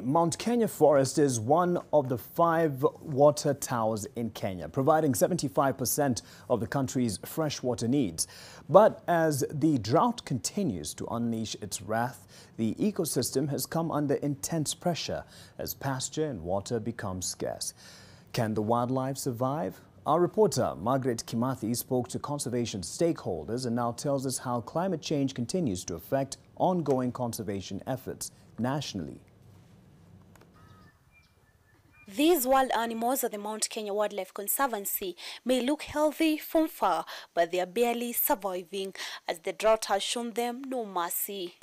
Mount Kenya Forest is one of the 5 water towers in Kenya, providing 75% of the country's freshwater needs. But as the drought continues to unleash its wrath, the ecosystem has come under intense pressure as pasture and water become scarce. Can the wildlife survive? Our reporter, Margaret Kimathi, spoke to conservation stakeholders and now tells us how climate change continues to affect ongoing conservation efforts nationally. These wild animals at the Mount Kenya Wildlife Conservancy may look healthy from far, but they are barely surviving as the drought has shown them no mercy.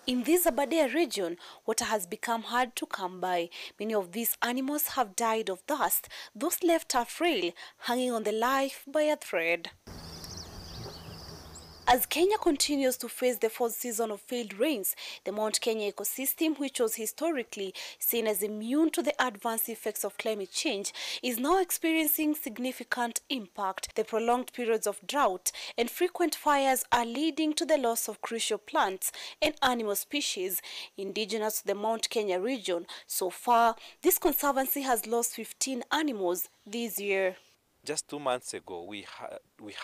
In this Aberdare region, water has become hard to come by. Many of these animals have died of thirst, those left are frail, hanging on the life by a thread. As Kenya continues to face the 4th season of failed rains, the Mount Kenya ecosystem, which was historically seen as immune to the adverse effects of climate change, is now experiencing significant impact. The prolonged periods of drought and frequent fires are leading to the loss of crucial plants and animal species indigenous to the Mount Kenya region. So far, this conservancy has lost 15 animals this year. Just 2 months ago, we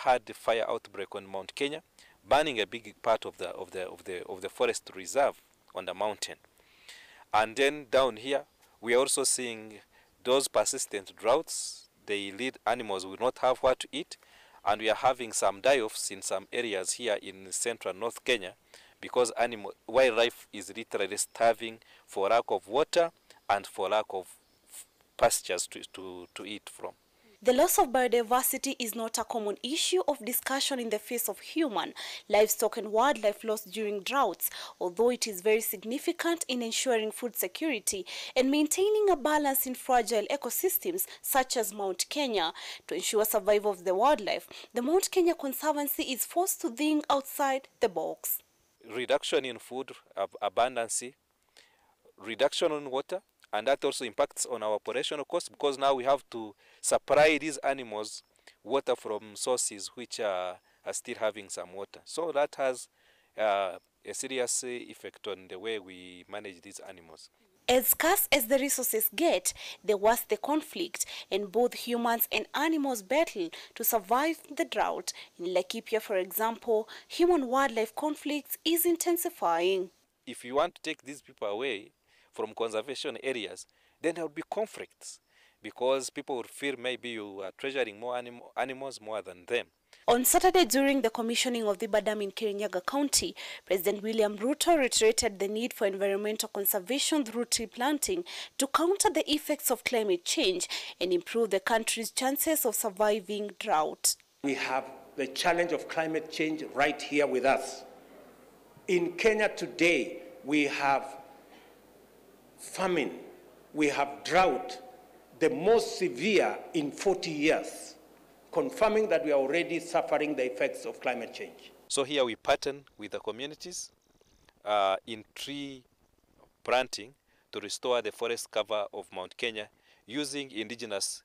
had the fire outbreak on Mount Kenya, burning a big part of the forest reserve on the mountain. And then down here, we are also seeing those persistent droughts. They lead animals will not have what to eat, and we are having some die-offs in some areas here in central North Kenya because wildlife is literally starving for lack of water and for lack of pastures to eat from. The loss of biodiversity is not a common issue of discussion in the face of human, livestock and wildlife loss during droughts, although it is very significant in ensuring food security and maintaining a balance in fragile ecosystems such as Mount Kenya. To ensure survival of the wildlife, the Mount Kenya Conservancy is forced to think outside the box. Reduction in food abundance, reduction on water, and that also impacts on our operational costs because now we have to supply these animals water from sources which are still having some water. So that has a serious effect on the way we manage these animals. As scarce as the resources get, the worse the conflict, and both humans and animals battle to survive the drought. In Laikipia, for example, human-wildlife conflicts is intensifying. If you want to take these people away from conservation areas, then there will be conflicts because people would feel maybe you are treasuring more animals more than them. On Saturday, during the commissioning of the dam in Kirinyaga County, President William Ruto reiterated the need for environmental conservation through tree planting to counter the effects of climate change and improve the country's chances of surviving drought. We have the challenge of climate change right here with us. In Kenya today, we have famine, we have drought, the most severe in 40 years, confirming that we are already suffering the effects of climate change. So here we partner with the communities in tree planting to restore the forest cover of Mount Kenya using indigenous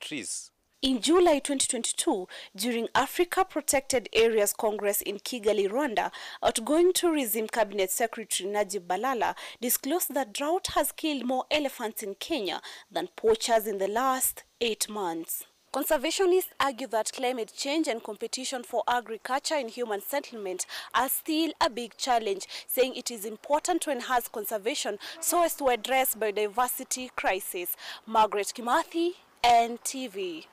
trees. In July 2022, during Africa Protected Areas Congress in Kigali, Rwanda, outgoing Tourism Cabinet Secretary Najib Balala disclosed that drought has killed more elephants in Kenya than poachers in the last 8 months. Conservationists argue that climate change and competition for agriculture and human settlement are still a big challenge, saying it is important to enhance conservation so as to address biodiversity crisis. Margaret Kimathi, NTV.